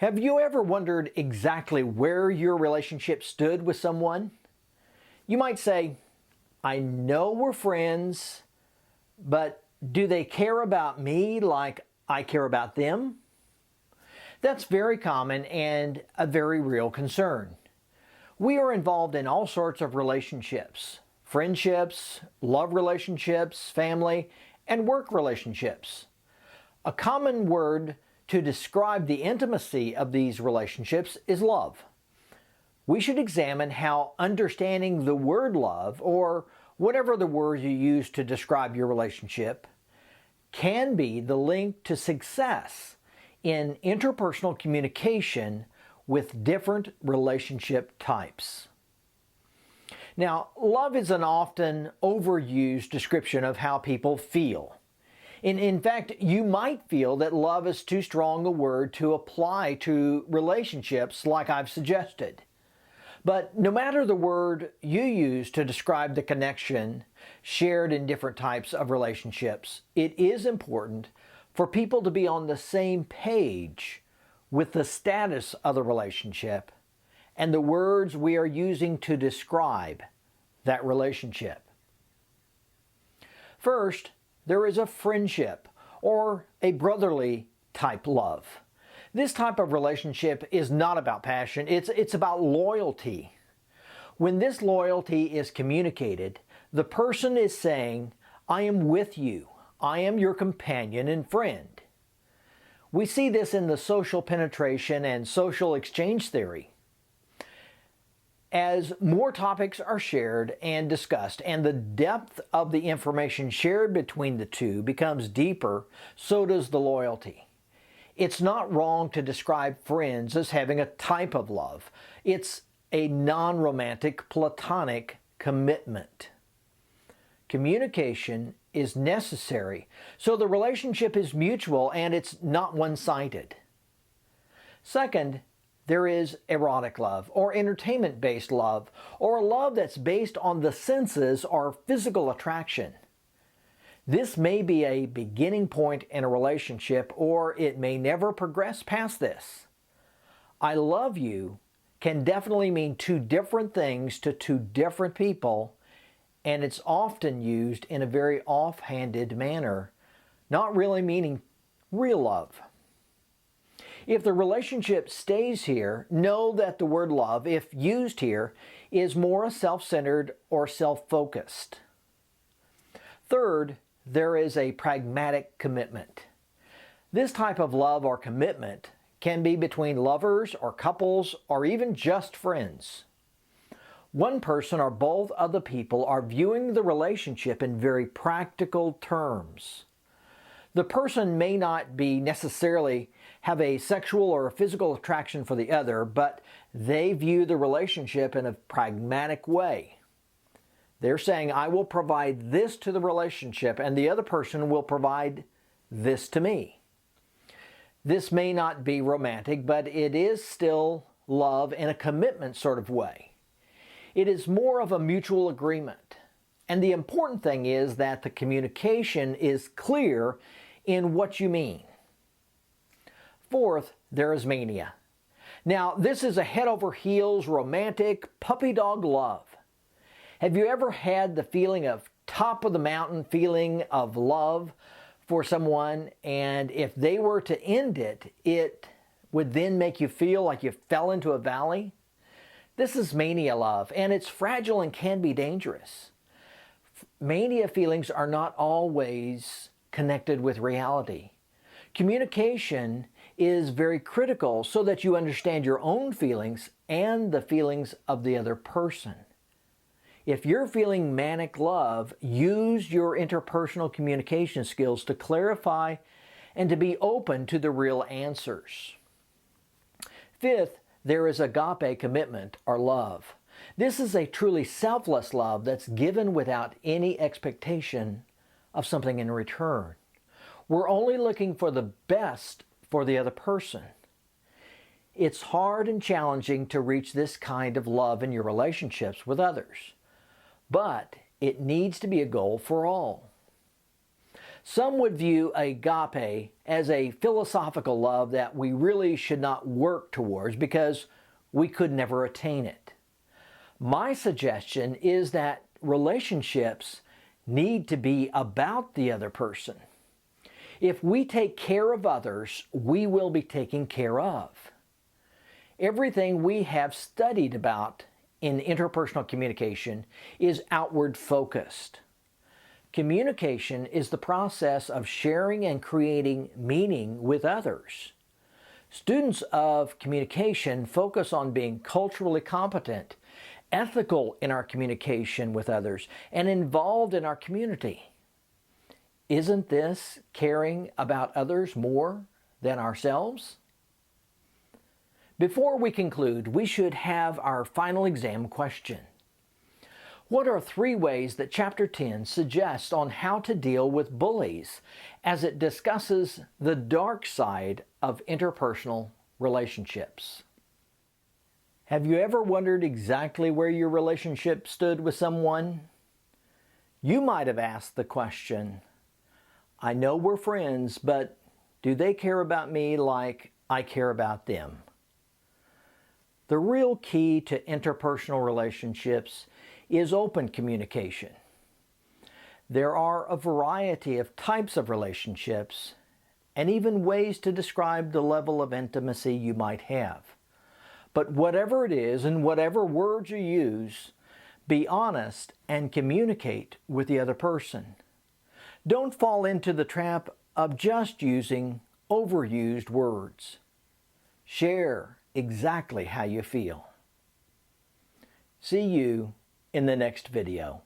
Have you ever wondered exactly where your relationship stood with someone? You might say, I know we're friends, but do they care about me like I care about them? That's very common and a very real concern. We are involved in all sorts of relationships, friendships, love relationships, family, and work relationships. A common word to describe the intimacy of these relationships is love. We should examine how understanding the word love, or whatever the word you use to describe your relationship, can be the link to success in interpersonal communication with different relationship types. Now, love is an often overused description of how people feel. In fact, you might feel that love is too strong a word to apply to relationships like I've suggested. But no matter the word you use to describe the connection shared in different types of relationships, it is important for people to be on the same page with the status of the relationship and the words we are using to describe that relationship. First, there is a friendship or a brotherly type love. This type of relationship is not about passion, it's about loyalty. When this loyalty is communicated, the person is saying, I am with you, I am your companion and friend. We see this in the social penetration and social exchange theory. As more topics are shared and discussed and the depth of the information shared between the two becomes deeper, so does the loyalty. It's not wrong to describe friends as having a type of love. It's a non-romantic, platonic commitment. Communication is necessary, so the relationship is mutual and it's not one-sided. Second, there is erotic love, or entertainment-based love, or a love that's based on the senses or physical attraction. This may be a beginning point in a relationship, or it may never progress past this. I love you can definitely mean two different things to two different people, and it's often used in a very offhanded manner, not really meaning real love. If the relationship stays here, know that the word love, if used here, is more self-centered or self-focused. Third, there is a pragmatic commitment. This type of love or commitment can be between lovers or couples or even just friends. One person or both of the people are viewing the relationship in very practical terms. The person may not be necessarily have a sexual or a physical attraction for the other, but they view the relationship in a pragmatic way. They're saying, I will provide this to the relationship, and the other person will provide this to me. This may not be romantic, but it is still love in a commitment sort of way. It is more of a mutual agreement. And the important thing is that the communication is clear in what you mean. Fourth, there is mania. Now, this is a head over heels, romantic, puppy dog love. Have you ever had the feeling of top of the mountain feeling of love for someone, and if they were to end it, it would then make you feel like you fell into a valley? This is mania love, and it's fragile and can be dangerous. Mania feelings are not always connected with reality. Communication is very critical so that you understand your own feelings and the feelings of the other person. If you're feeling manic love, use your interpersonal communication skills to clarify and to be open to the real answers. Fifth, there is agape commitment or love. This is a truly selfless love that's given without any expectation of something in return. We're only looking for the best for the other person. It's hard and challenging to reach this kind of love in your relationships with others, but it needs to be a goal for all. Some would view agape as a philosophical love that we really should not work towards because we could never attain it. My suggestion is that relationships need to be about the other person. If we take care of others, we will be taken care of. Everything we have studied about in interpersonal communication is outward focused. Communication is the process of sharing and creating meaning with others. Students of communication focus on being culturally competent, ethical in our communication with others, and involved in our community. Isn't this caring about others more than ourselves? Before we conclude, we should have our final exam question. What are 3 ways that Chapter 10 suggests on how to deal with bullies as it discusses the dark side of interpersonal relationships? Have you ever wondered exactly where your relationship stood with someone? You might have asked the question, I know we're friends, but do they care about me like I care about them? The real key to interpersonal relationships is open communication. There are a variety of types of relationships and even ways to describe the level of intimacy you might have. But whatever it is and whatever words you use, be honest and communicate with the other person. Don't fall into the trap of just using overused words. Share exactly how you feel. See you in the next video.